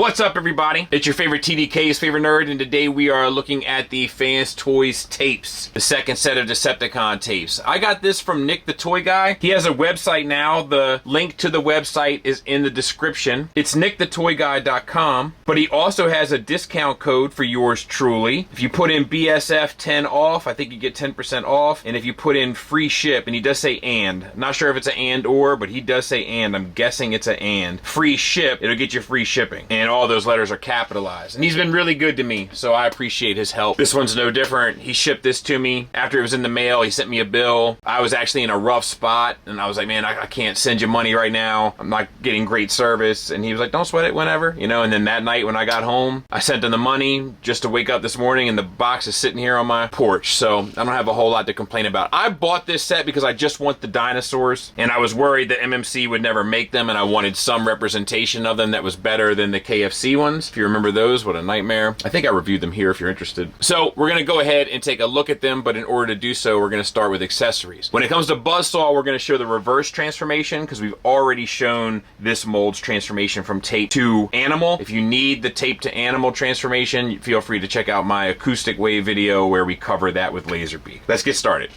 What's up, everybody? It's your favorite TDK's favorite nerd, and today we are looking at the Fanstoys tapes, the second set of Decepticon tapes. I got this from Nick the Toy Guy. He has a website now. The link to the website is in the description. It's nickthetoyguy.com, but he also has a discount code for yours truly. If you put in BSF10 off, I think you get 10% off, and if you put in free ship, and he does say and, not sure if it's an and or, but he does say and, I'm guessing it's an and, free ship, it'll get you free shipping. And all those letters are capitalized. And he's been really good to me, so I appreciate his help. This one's no different. He shipped this to me. After it was in the mail, he sent me a bill. I was actually in a rough spot, and I was like, man, I can't send you money right now. I'm not getting great service. And he was like, don't sweat it, whenever. You know, and then that night when I got home, I sent him the money just to wake up this morning, and the box is sitting here on my porch. So I don't have a whole lot to complain about. I bought this set because I just want the dinosaurs, and I was worried that MMC would never make them, and I wanted some representation of them that was better than the KFC ones. If you remember those, what a nightmare. I think I reviewed them here if you're interested. So we're gonna go ahead and take a look at them, but in order to do so, we're gonna start with accessories. When it comes to Buzzsaw, we're gonna show the reverse transformation because we've already shown this mold's transformation from tape to animal. If you need the tape to animal transformation, feel free to check out my acoustic wave video where we cover that with Laserbeak. Let's get started.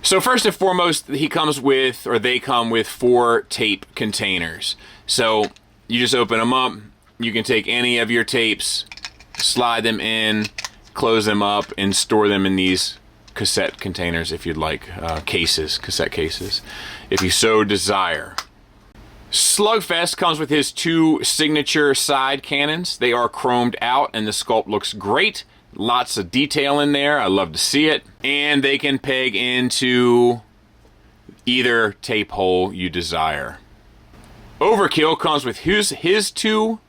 So first and foremost, he comes with, or they come with 4 tape containers. So you just open them up. You can take any of your tapes, slide them in, close them up, and store them in these cassette containers if you'd like, cassette cases, if you so desire. Slugfest comes with his 2 signature side cannons. They are chromed out and the sculpt looks great. Lots of detail in there. I love to see it. And they can peg into either tape hole you desire. Overkill comes with his 2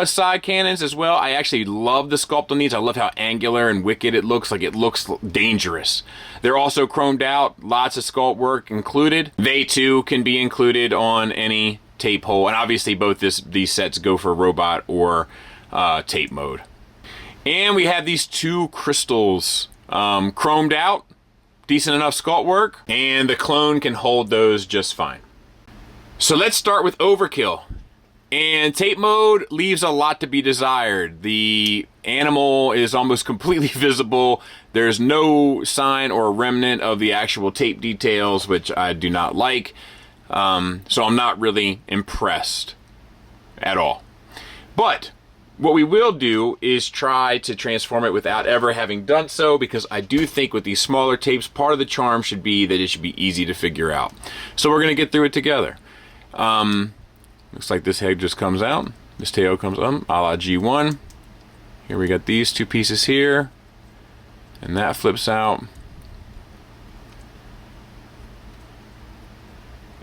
side cannons as well. I actually love the sculpt on these. I love how angular and wicked it looks. Like, it looks dangerous. They're also chromed out. Lots of sculpt work included. They too can be included on any tape hole. And obviously both these sets go for robot or tape mode. And we have these 2 crystals chromed out. Decent enough sculpt work. And the clone can hold those just fine. So let's start with Overkill. And tape mode leaves a lot to be desired. The animal is almost completely visible. There's no sign or remnant of the actual tape details, which I do not like. So I'm not really impressed at all. But what we will do is try to transform it without ever having done so, because I do think with these smaller tapes, part of the charm should be that it should be easy to figure out. So we're going to get through it together. Looks like this head just comes out. This tail comes up, a la G1. Here we got these 2 pieces here. And that flips out.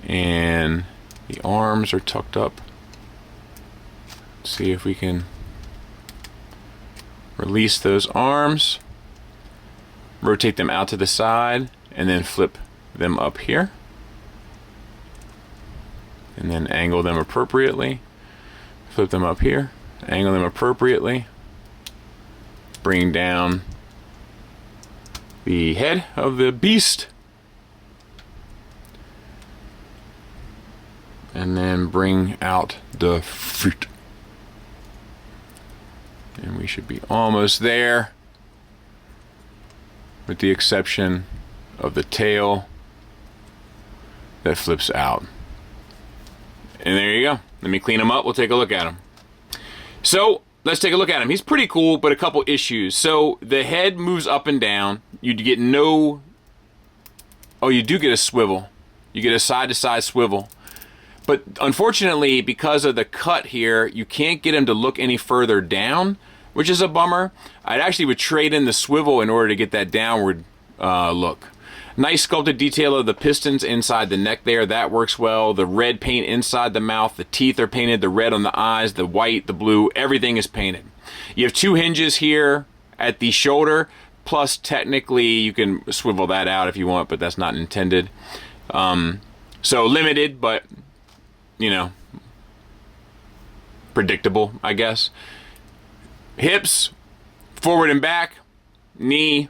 And the arms are tucked up. Let's see if we can release those arms. Rotate them out to the side and then flip them up here. And then angle them appropriately. Flip them up here. Angle them appropriately. Bring down the head of the beast. And then bring out the fruit. And we should be almost there, with the exception of the tail that flips out. And there you go. Let me clean him up. We'll take a look at him. So let's take a look at him. He's pretty cool, but a couple issues. So the head moves up and down. You get no... Oh, you do get a swivel. You get a side-to-side swivel. But unfortunately, because of the cut here, you can't get him to look any further down, which is a bummer. I actually would trade in the swivel in order to get that downward look. Nice sculpted detail of the pistons inside the neck there. That works well. The red paint inside the mouth. The teeth are painted. The red on the eyes. The white, the blue. Everything is painted. You have 2 hinges here at the shoulder. Plus, technically, you can swivel that out if you want, but that's not intended. So limited, but, you know, predictable, I guess. Hips, forward and back. Knee,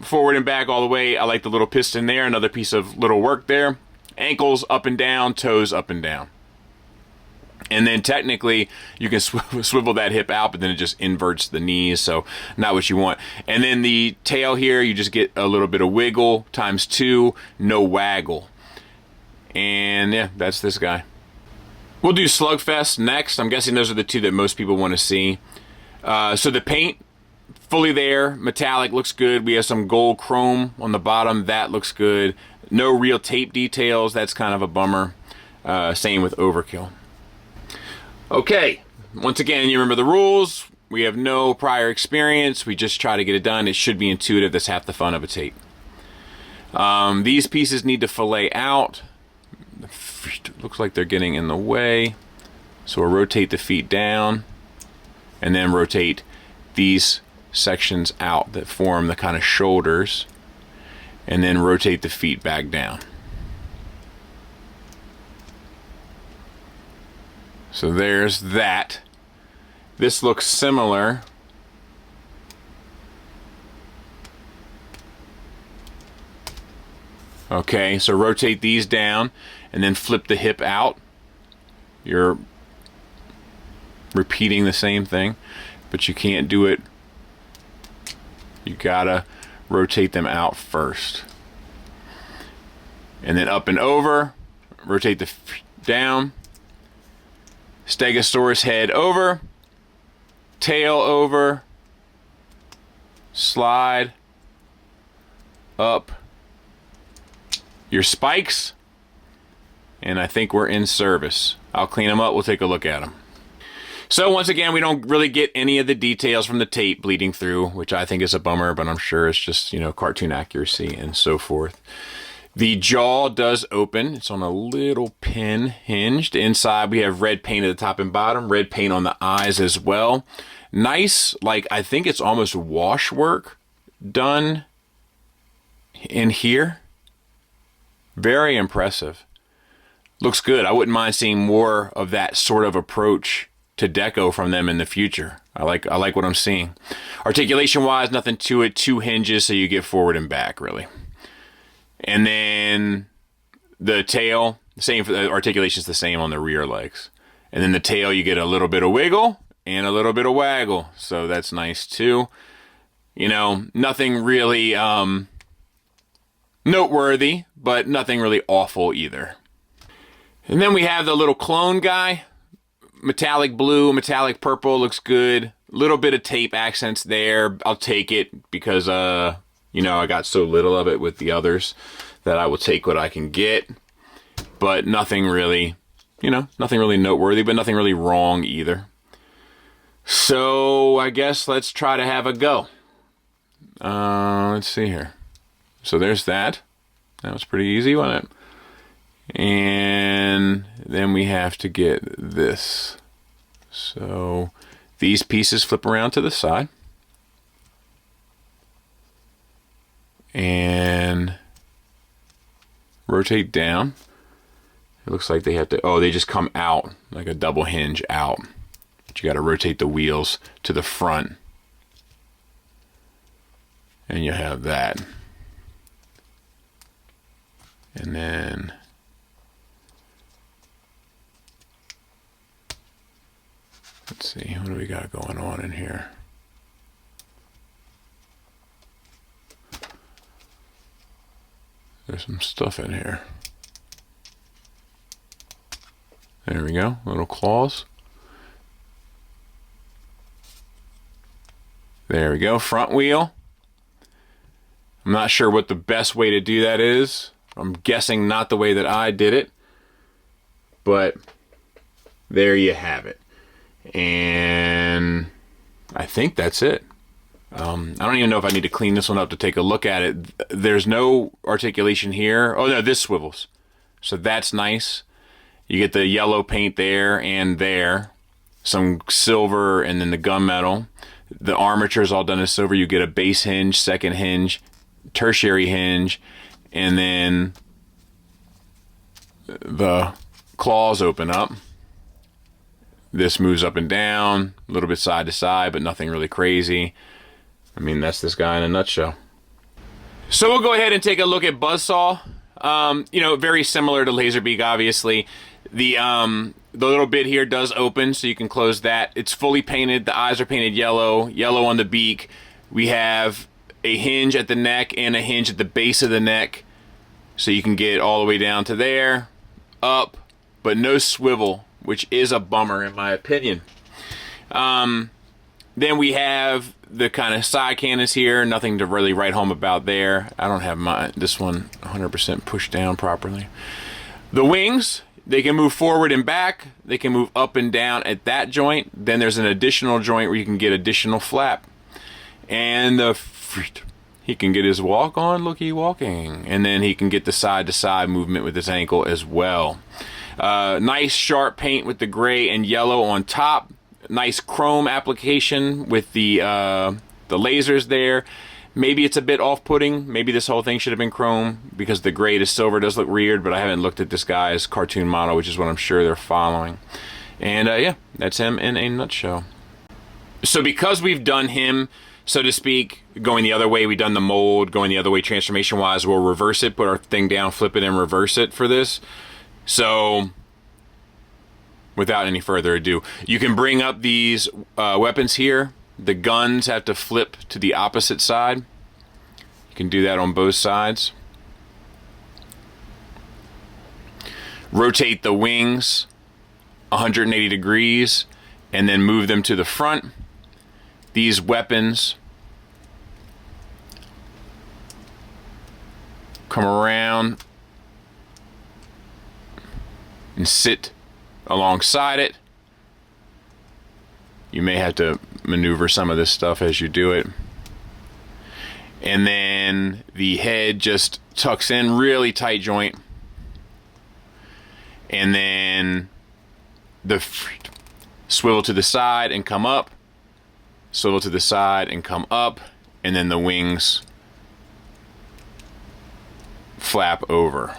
forward and back all the way. I like the little piston there, another piece of little work there. Ankles up and down, toes up and down. And then technically you can swivel that hip out, but then it just inverts the knees, so not what you want. And then the tail here, you just get a little bit of wiggle times 2, no waggle. And yeah, that's this guy. We'll do Slugfest next. I'm guessing those are the two that most people want to see. So the paint, fully there, metallic, looks good. We have some gold chrome on the bottom, that looks good. No real tape details, that's kind of a bummer. Same with Overkill. Okay, once again, you remember the rules. We have no prior experience. We just try to get it done. It should be intuitive. That's half the fun of a tape. These pieces need to fillet out. Looks like they're getting in the way. So we'll rotate the feet down and then rotate these sections out that form the kind of shoulders, and then rotate the feet back down. So there's that. This looks similar. Okay, so rotate these down and then flip the hip out. You're repeating the same thing, but you can't do it. You gotta rotate them out first. And then up and over, rotate the down. Stegosaurus head over, tail over, slide up your spikes, and I think we're in service. I'll clean them up, we'll take a look at them. So once again, we don't really get any of the details from the tape bleeding through, which I think is a bummer, but I'm sure it's just, you know, cartoon accuracy and so forth. The jaw does open. It's on a little pin hinged. Inside we have red paint at the top and bottom, red paint on the eyes as well. Nice, like I think it's almost wash work done in here. Very impressive. Looks good. I wouldn't mind seeing more of that sort of approach to deco from them in the future. I like what I'm seeing. Articulation wise, nothing to it. 2 hinges so you get forward and back really. And then the tail, same for the articulation's the same on the rear legs. And then the tail, you get a little bit of wiggle and a little bit of waggle. So that's nice too. You know, nothing really noteworthy, but nothing really awful either. And then we have the little clone guy. Metallic blue, metallic purple, looks good. Little bit of tape accents there. I'll take it because you know, I got so little of it with the others that I will take what I can get. But nothing really, you know, nothing really noteworthy, but nothing really wrong either. So I guess let's try to have a go. Let's see here. So there's that. That was pretty easy, wasn't it? And then we have to get this. So these pieces flip around to the side. And rotate down. It looks like they have to, oh, they just come out like a double hinge out. But you got to rotate the wheels to the front. And you have that. And then let's see, what do we got going on in here? There's some stuff in here. There we go, little claws. There we go, front wheel. I'm not sure what the best way to do that is. I'm guessing not the way that I did it. But there you have it. And I think that's it. I don't even know if I need to clean this one up to take a look at it. There's no articulation here. Oh no, this swivels. So that's nice. You get the yellow paint there and there. Some silver and then the gunmetal. The armature is all done in silver. You get a base hinge, second hinge, tertiary hinge, and then the claws open up. This moves up and down, a little bit side to side, but nothing really crazy. I mean, that's this guy in a nutshell. So we'll go ahead and take a look at Buzzsaw. You know, very similar to Laserbeak, obviously. The little bit here does open, so you can close that. It's fully painted. The eyes are painted yellow, yellow on the beak. We have a hinge at the neck and a hinge at the base of the neck, so you can get all the way down to there, up, but no swivel, which is a bummer in my opinion. Then we have the kind of side cannons here. Nothing to really write home about there. I don't have this one 100% pushed down properly. The wings, they can move forward and back. They can move up and down at that joint. Then there's an additional joint where you can get additional flap. And he can get his walk on, looky walking. And then he can get the side to side movement with his ankle as well. Nice sharp paint with the gray and yellow on top. Nice chrome application with the lasers there. Maybe it's a bit off-putting. Maybe this whole thing should have been chrome because the gray to silver does look weird, but I haven't looked at this guy's cartoon model, which is what I'm sure they're following. And yeah, that's him in a nutshell. So because we've done him, so to speak, going the other way, we've done the mold, going the other way transformation-wise, we'll reverse it, put our thing down, flip it, and reverse it for this. So without any further ado, you can bring up these weapons here. The guns have to flip to the opposite side. You can do that on both sides. Rotate the wings 180 degrees and then move them to the front. These weapons come around and sit alongside it. You may have to maneuver some of this stuff as you do it. And then the head just tucks in, really tight joint. And then the swivel to the side and come up. Swivel to the side and come up. And then the wings flap over.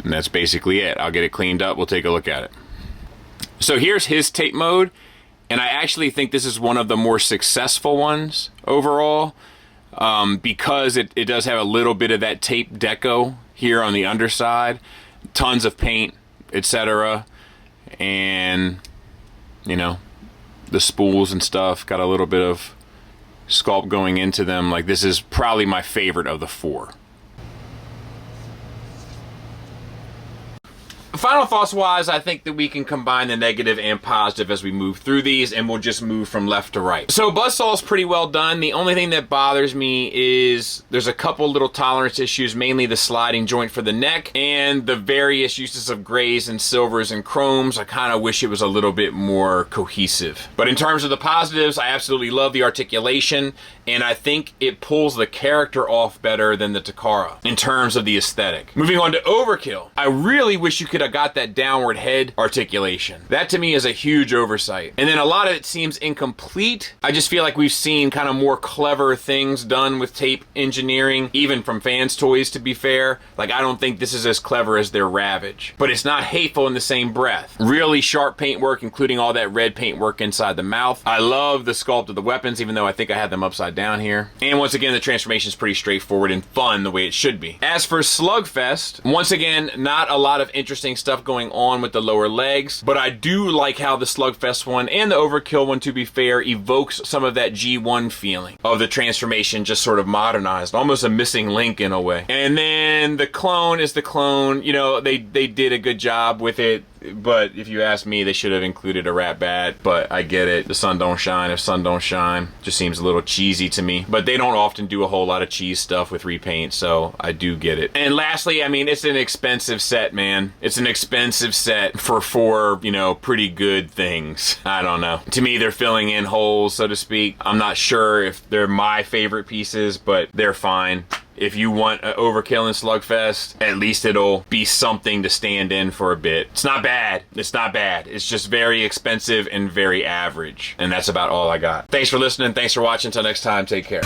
And that's basically it. I'll get it cleaned up. We'll take a look at it. So here's his tape mode. And I actually think this is one of the more successful ones overall. Because it does have a little bit of that tape deco here on the underside. Tons of paint, etc. And, you know, the spools and stuff got a little bit of sculpt going into them. Like, this is probably my favorite of the four. Final thoughts wise, I think that we can combine the negative and positive as we move through these, and we'll just move from left to right. So Buzzsaw is pretty well done. The only thing that bothers me is there's a couple little tolerance issues, mainly the sliding joint for the neck and the various uses of grays and silvers and chromes. I kind of wish it was a little bit more cohesive. But in terms of the positives, I absolutely love the articulation, and I think it pulls the character off better than the Takara in terms of the aesthetic. Moving on to Overkill, I really wish you could have got that downward head articulation. That to me is a huge oversight. And then a lot of it seems incomplete. I just feel like we've seen kind of more clever things done with tape engineering, even from Fanstoys, to be fair. Like, I don't think this is as clever as their Ravage. But it's not hateful in the same breath. Really sharp paint work, including all that red paint work inside the mouth. I love the sculpt of the weapons, even though I think I had them upside down here. And once again, the transformation is pretty straightforward and fun the way it should be. As for Slugfest, once again, not a lot of interesting stuff going on with the lower legs, but I do like how the Slugfest one and the Overkill one, to be fair, evokes some of that G1 feeling of the transformation just sort of modernized, almost a missing link in a way. And then the clone is the clone. You know, they did a good job with it, but if you ask me, they should have included a rat bat, but I get it. The sun don't shine if sun don't shine. Just seems a little cheesy to me, but they don't often do a whole lot of cheese stuff with repaint, so I do get it. And lastly, I mean, it's an expensive set, man. It's an expensive set for four, you know, pretty good things. I don't know. To me, they're filling in holes, so to speak. I'm not sure if they're my favorite pieces, but they're fine. If you want an Overkill and Slugfest, at least it'll be something to stand in for a bit. It's not bad. It's not bad. It's just very expensive and very average. And that's about all I got. Thanks for listening. Thanks for watching. Until next time, take care.